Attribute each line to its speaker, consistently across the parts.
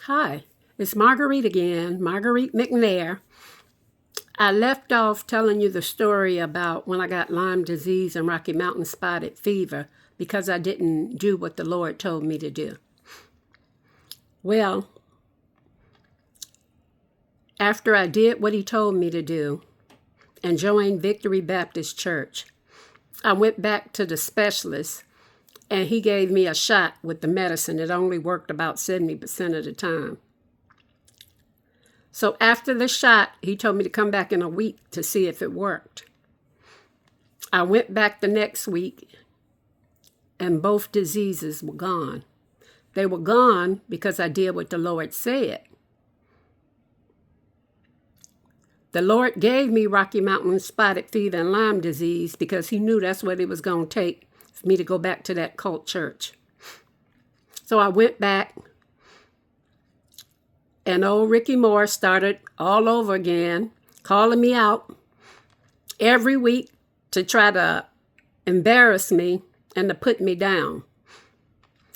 Speaker 1: Hi, it's Marguerite again, Marguerite McNair. I left off telling you the story about when I got Lyme disease and Rocky Mountain spotted fever because I didn't do what the Lord told me to do. Well, after I did what He told me to do and joined Victory Baptist Church, I went back to the specialist and he gave me a shot with the medicine. It only worked about 70% of the time. So after the shot, he told me to come back in a week to see if it worked. I went back the next week, and both diseases were gone. They were gone because I did what the Lord said. The Lord gave me Rocky Mountain spotted fever and Lyme disease because He knew that's what it was going to take for me to go back to that cult church. So I went back. And old Ricky Moore started all over again, calling me out every week to try to embarrass me and to put me down.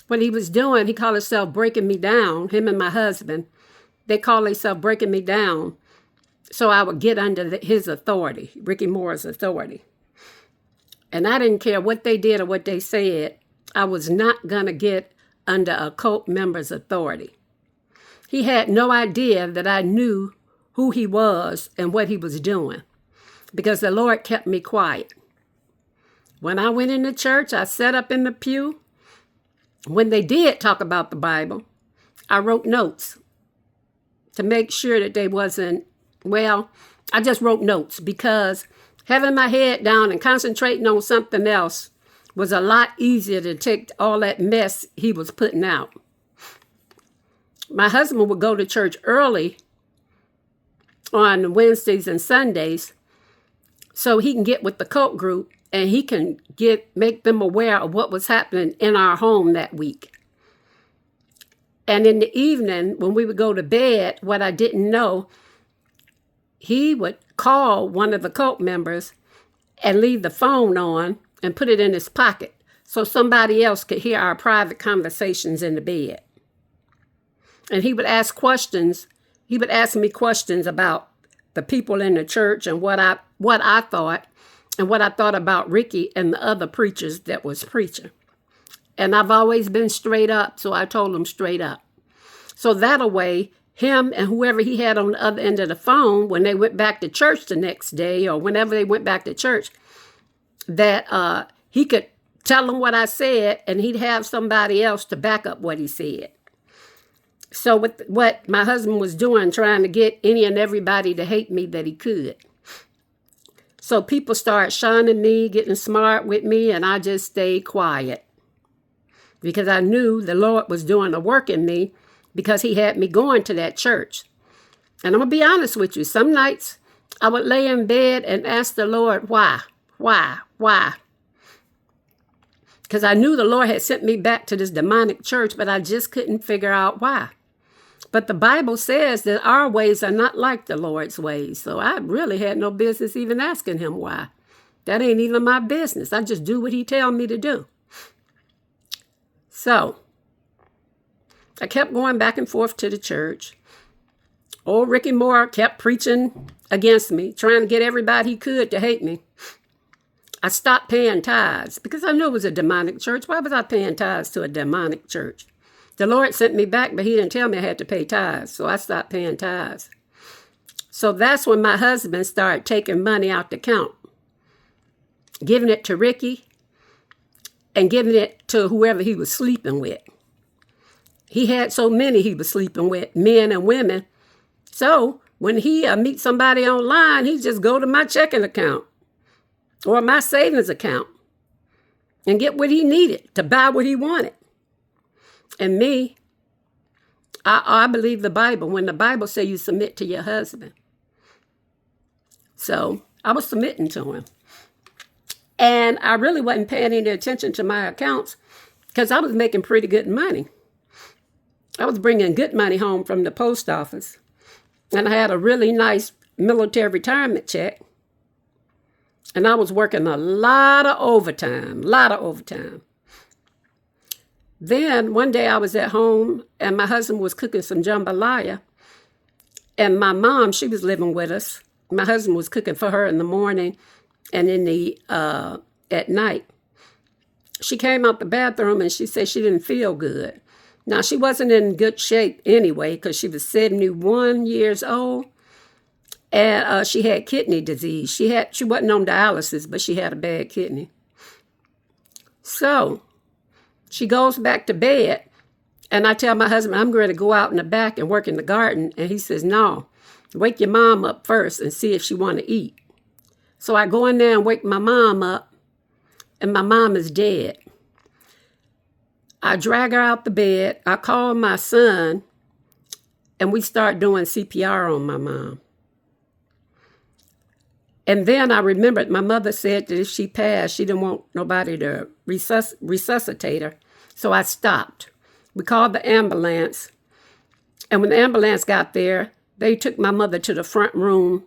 Speaker 1: What he was doing, he called himself breaking me down, him and my husband. They call themselves breaking me down so I would get under his authority, Ricky Moore's authority. And I didn't care what they did or what they said. I was not going to get under a cult member's authority. He had no idea that I knew who he was and what he was doing because the Lord kept me quiet. When I went into church, I sat up in the pew. When they did talk about the Bible, I wrote notes to make sure that they wasn't, I just wrote notes because having my head down and concentrating on something else was a lot easier to take all that mess he was putting out. My husband would go to church early on Wednesdays and Sundays so he can get with the cult group and he can make them aware of what was happening in our home that week. And in the evening, when we would go to bed, what I didn't know, he would call one of the cult members and leave the phone on and put it in his pocket so somebody else could hear our private conversations in the bed. And he would ask questions. He would ask me questions about the people in the church and what I thought and what I thought about Ricky and the other preachers that was preaching. And I've always been straight up, so I told him straight up. So that way, him and whoever he had on the other end of the phone, when they went back to church the next day or whenever they went back to church, that he could tell them what I said and he'd have somebody else to back up what he said. So with what my husband was doing, trying to get any and everybody to hate me that he could. So people started shunning me, getting smart with me, and I just stayed quiet. Because I knew the Lord was doing a work in me because He had me going to that church. And I'm going to be honest with you. Some nights I would lay in bed and ask the Lord, why? Because I knew the Lord had sent me back to this demonic church, but I just couldn't figure out why. But the Bible says that our ways are not like the Lord's ways. So I really had no business even asking Him why. That ain't even my business. I just do what He tell me to do. So I kept going back and forth to the church. Old Ricky Moore kept preaching against me, trying to get everybody he could to hate me. I stopped paying tithes because I knew it was a demonic church. Why was I paying tithes to a demonic church? The Lord sent me back, but He didn't tell me I had to pay tithes, so I stopped paying tithes. So that's when my husband started taking money out the account, giving it to Ricky and giving it to whoever he was sleeping with. He had so many he was sleeping with, men and women. So when he meet somebody online, he just go to my checking account or my savings account and get what he needed to buy what he wanted. And me, I believe the Bible. When the Bible says you submit to your husband. So I was submitting to him. And I really wasn't paying any attention to my accounts because I was making pretty good money. I was bringing good money home from the post office. And I had a really nice military retirement check. And I was working a lot of overtime. Then one day I was at home and my husband was cooking some jambalaya. And my mom, she was living with us. My husband was cooking for her in the morning and at night. She came out the bathroom and she said she didn't feel good. Now, she wasn't in good shape anyway because she was 71 years old and she had kidney disease. She wasn't on dialysis, but she had a bad kidney. So she goes back to bed and I tell my husband, I'm going to go out in the back and work in the garden. And he says, no, wake your mom up first and see if she want to eat. So I go in there and wake my mom up and my mom is dead. I drag her out the bed. I call my son, and we start doing CPR on my mom. And then I remembered my mother said that if she passed, she didn't want nobody to resuscitate her. So I stopped. We called the ambulance. And when the ambulance got there, they took my mother to the front room.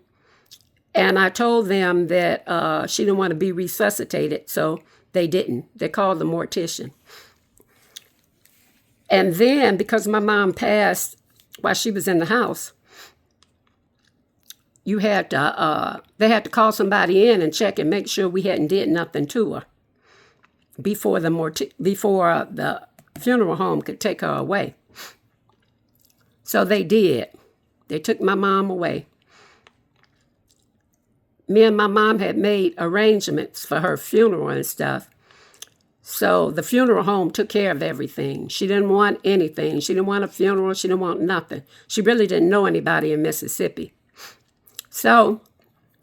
Speaker 1: And I told them that she didn't want to be resuscitated. So they didn't. They called the mortician. And then, because my mom passed while she was in the house, they had to call somebody in and check and make sure we hadn't did nothing to her before the funeral home could take her away. So they did. They took my mom away. Me and my mom had made arrangements for her funeral and stuff. So the funeral home took care of everything. She didn't want anything. She didn't want a funeral. She didn't want nothing. She really didn't know anybody in Mississippi. So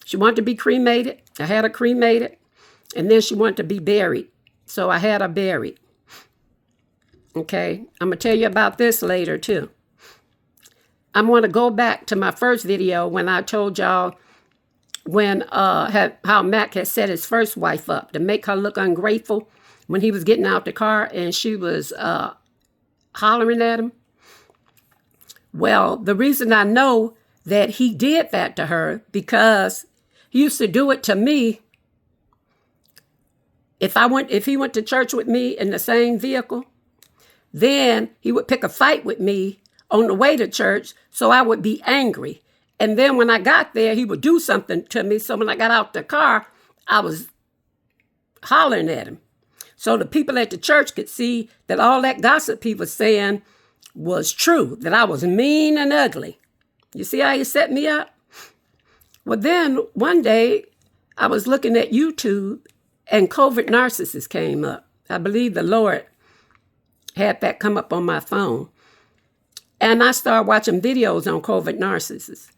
Speaker 1: she wanted to be cremated. I had her cremated. And then she wanted to be buried. So I had her buried. Okay, I'm going to tell you about this later too. I'm going to go back to my first video when I told y'all how Mac had set his first wife up to make her look ungrateful when he was getting out the car and she was hollering at him. Well, the reason I know that he did that to her because he used to do it to me. If he went to church with me in the same vehicle, then he would pick a fight with me on the way to church, so I would be angry. And then when I got there, he would do something to me. So when I got out the car, I was hollering at him. So the people at the church could see that all that gossip he was saying was true, that I was mean and ugly. You see how he set me up? Well, then one day I was looking at YouTube and Covert Narcissist came up. I believe the Lord had that come up on my phone. And I started watching videos on Covert Narcissists.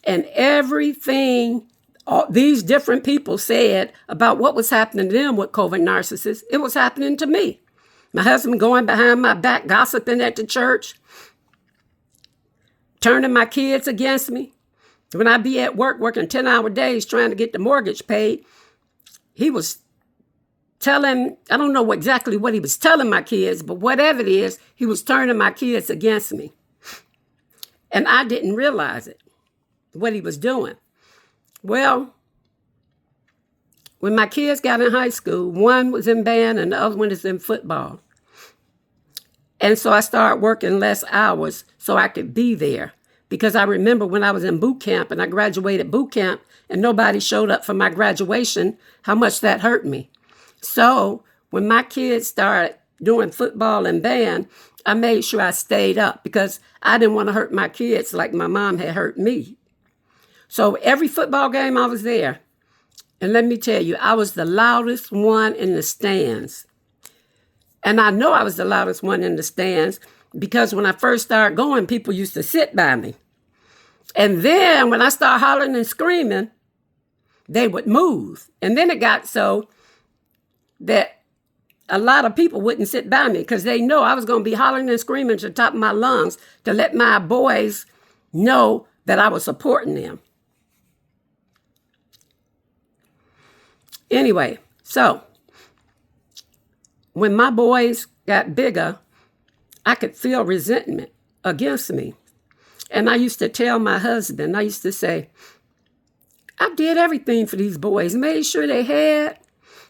Speaker 1: And everything all these different people said about what was happening to them with Covert Narcissists, it was happening to me. My husband going behind my back, gossiping at the church, turning my kids against me. When I be at work working 10-hour days trying to get the mortgage paid, he was telling, I don't know exactly what he was telling my kids, but whatever it is, he was turning my kids against me. And I didn't realize it, what he was doing. Well, when my kids got in high school, one was in band and the other one is in football. And so I started working less hours so I could be there. Because I remember when I was in boot camp and I graduated boot camp and nobody showed up for my graduation, how much that hurt me. So when my kids started doing football and band, I made sure I stayed up because I didn't want to hurt my kids like my mom had hurt me. So every football game I was there. And let me tell you, I was the loudest one in the stands. And I know I was the loudest one in the stands because when I first started going, people used to sit by me. And then when I started hollering and screaming, they would move. And then it got so that a lot of people wouldn't sit by me because they know I was going to be hollering and screaming to the top of my lungs to let my boys know that I was supporting them. Anyway, so when my boys got bigger, I could feel resentment against me. And I used to tell my husband, I used to say, I did everything for these boys, made sure they had,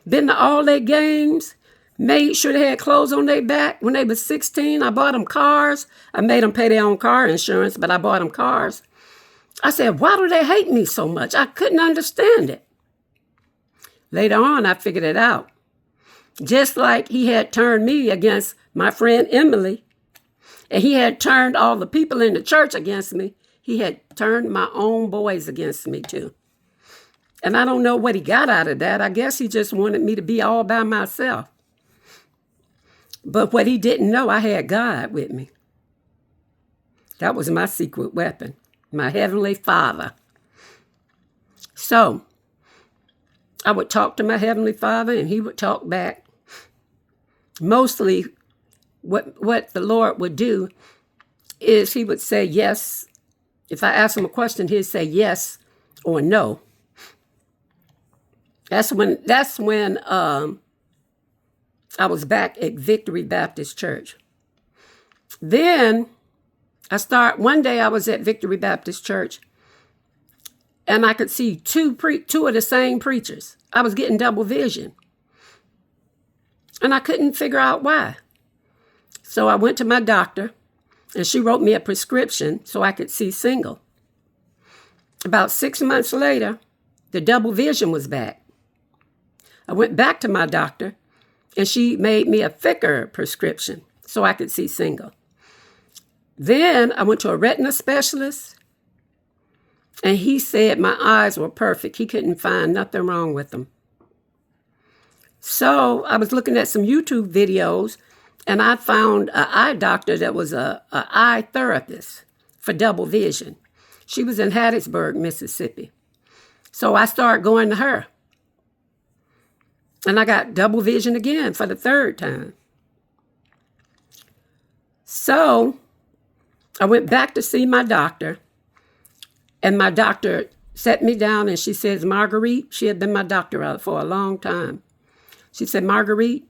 Speaker 1: been to all their games, made sure they had clothes on their back when they was 16. I bought them cars. I made them pay their own car insurance, but I bought them cars. I said, why do they hate me so much? I couldn't understand it. Later on, I figured it out. Just like he had turned me against my friend Emily, and he had turned all the people in the church against me, he had turned my own boys against me too. And I don't know what he got out of that. I guess he just wanted me to be all by myself. But what he didn't know, I had God with me. That was my secret weapon, my Heavenly Father. So I would talk to my Heavenly Father and he would talk back. Mostly what the Lord would do is he would say yes. If I asked him a question, he'd say yes or no. That's when I was back at Victory Baptist Church. Then one day I was at Victory Baptist Church and I could see two of the same preachers. I was getting double vision. And I couldn't figure out why. So I went to my doctor and she wrote me a prescription so I could see single. About 6 months later, the double vision was back. I went back to my doctor and she made me a thicker prescription so I could see single. Then I went to a retina specialist and he said my eyes were perfect. He couldn't find nothing wrong with them. So I was looking at some YouTube videos and I found an eye doctor that was a eye therapist for double vision. She was in Hattiesburg, Mississippi. So I started going to her. And I got double vision again for the third time. So I went back to see my doctor. And my doctor sat me down and she says, Marguerite, she had been my doctor for a long time. She said, Marguerite,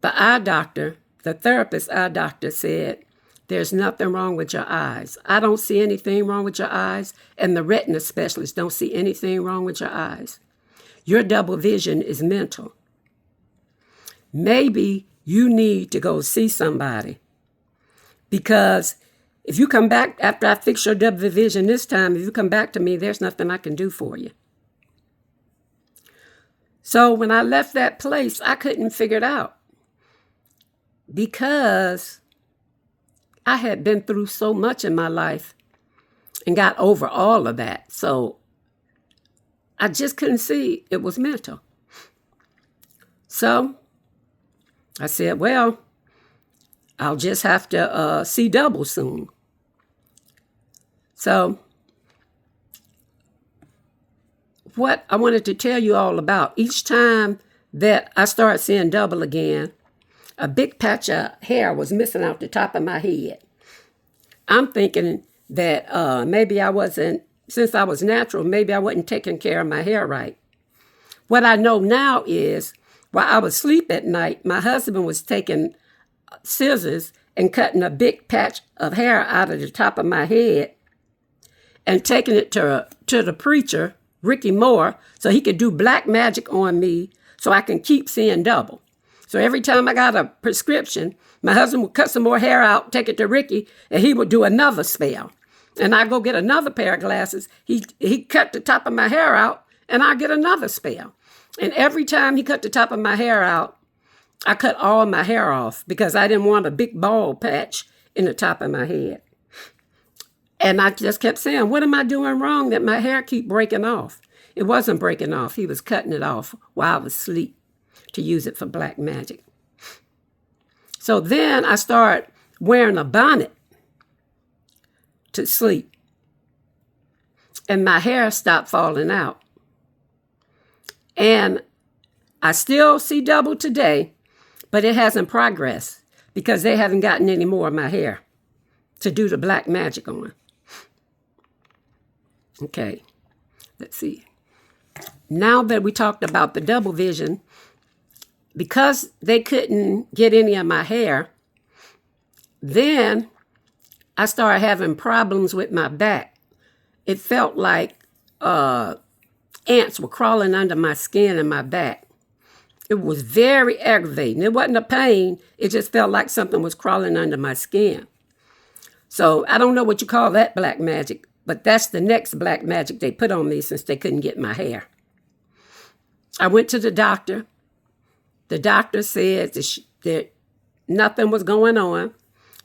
Speaker 1: the eye doctor, the therapist eye doctor said, there's nothing wrong with your eyes. I don't see anything wrong with your eyes. And the retina specialist don't see anything wrong with your eyes. Your double vision is mental. Maybe you need to go see somebody. Because if you come back after I fix your double vision this time, if you come back to me, there's nothing I can do for you. So when I left that place, I couldn't figure it out. Because I had been through so much in my life and got over all of that. So I just couldn't see it was mental. So I said, well, I'll just have to see double soon. So what I wanted to tell you all about, each time that I started seeing double again, a big patch of hair was missing out the top of my head. I'm thinking that maybe I wasn't, since I was natural, maybe I wasn't taking care of my hair right. What I know now is, while I was asleep at night, my husband was taking scissors and cutting a big patch of hair out of the top of my head and taking it to the preacher, Ricky Moore, so he could do black magic on me so I can keep seeing double. So every time I got a prescription, my husband would cut some more hair out, take it to Ricky, and he would do another spell. And I go get another pair of glasses. He cut the top of my hair out, and I get another spell. And every time he cut the top of my hair out, I cut all my hair off because I didn't want a big bald patch in the top of my head. And I just kept saying, what am I doing wrong that my hair keep breaking off? It wasn't breaking off. He was cutting it off while I was asleep to use it for black magic. So then I started wearing a bonnet to sleep. And my hair stopped falling out. And I still see double today, but it hasn't progressed because they haven't gotten any more of my hair to do the black magic on. Okay, let's see. Now that we talked about the double vision, because they couldn't get any of my hair, then I started having problems with my back. It felt like ants were crawling under my skin and my back. It was very aggravating. It wasn't a pain. It just felt like something was crawling under my skin. So I don't know what you call that black magic, but that's the next black magic they put on me since they couldn't get my hair. I went to the doctor. The doctor said that nothing was going on.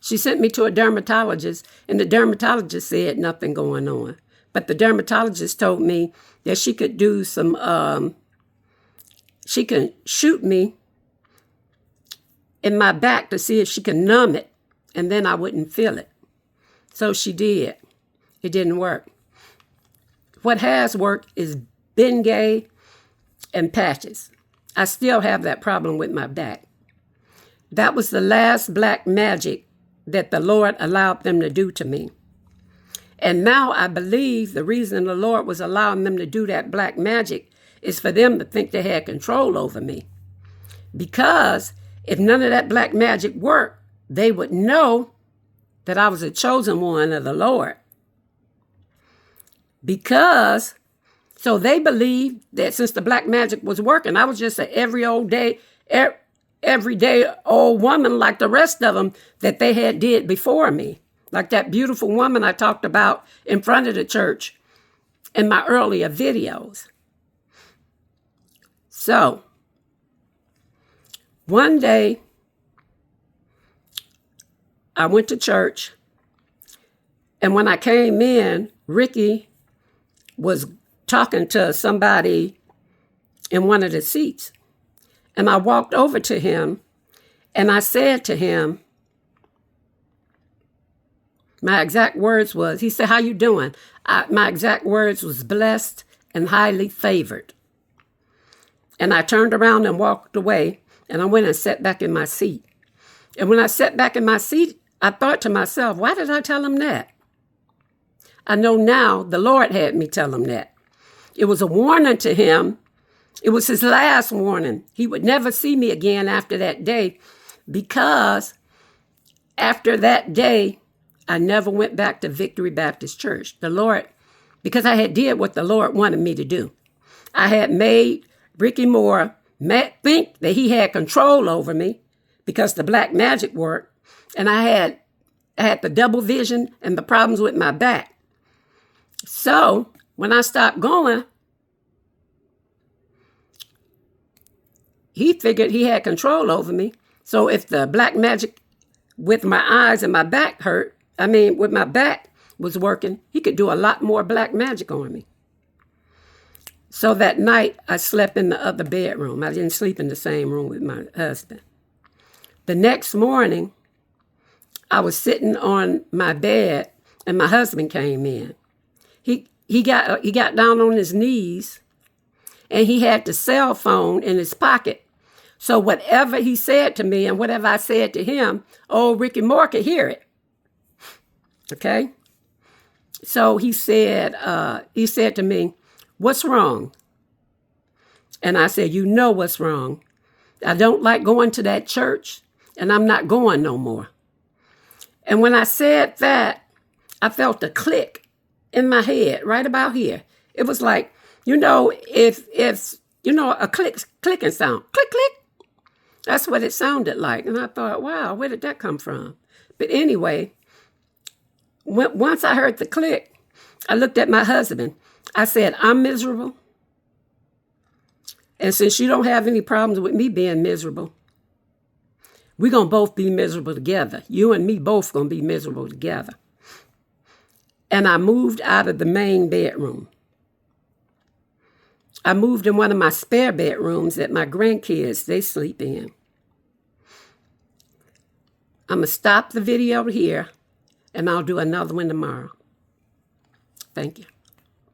Speaker 1: She sent me to a dermatologist, and the dermatologist said nothing going on. But the dermatologist told me that she could do some, she could shoot me in my back to see if she could numb it, and then I wouldn't feel it. So she did. It didn't work. What has worked is Bengay and patches. I still have that problem with my back. That was the last black magic that the Lord allowed them to do to me. And now I believe the reason the Lord was allowing them to do that black magic is for them to think they had control over me. Because if none of that black magic worked, they would know that I was a chosen one of the Lord. So they believed that since the black magic was working, I was just an everyday old woman like the rest of them that they had did before me. Like that beautiful woman I talked about in front of the church in my earlier videos. So, one day, I went to church, and when I came in, Ricky was talking to somebody in one of the seats. And I walked over to him, and I said to him, my exact words was, he said, "How you doing?" My exact words was blessed and highly favored. And I turned around and walked away, and I went and sat back in my seat. And when I sat back in my seat, I thought to myself, why did I tell him that? I know now the Lord had me tell him that. It was a warning to him. It was his last warning. He would never see me again after that day, because after that day, I never went back to Victory Baptist Church. The Lord, because I had did what the Lord wanted me to do. I had made Ricky Moore think that he had control over me because the black magic worked, and I had the double vision and the problems with my back. So when I stopped going, he figured he had control over me. So if the black magic with my eyes and my back with my back was working, he could do a lot more black magic on me. So that night, I slept in the other bedroom. I didn't sleep in the same room with my husband. The next morning, I was sitting on my bed, and my husband came in. He got down on his knees, and he had the cell phone in his pocket. So whatever he said to me and whatever I said to him, Ricky Moore could hear it. Okay? So he said to me, "What's wrong?" And I said, "You know what's wrong. I don't like going to that church, and I'm not going no more." And when I said that, I felt a click in my head right about here. It was like, if a clicking sound, click, click. That's what it sounded like. And I thought, wow, where did that come from? But anyway, once I heard the click, I looked at my husband. I said, "I'm miserable. And since you don't have any problems with me being miserable, we're going to both be miserable together. You and me both going to be miserable together." And I moved out of the main bedroom. I moved in one of my spare bedrooms that my grandkids, they sleep in. I'm going to stop the video here, and I'll do another one tomorrow. Thank you.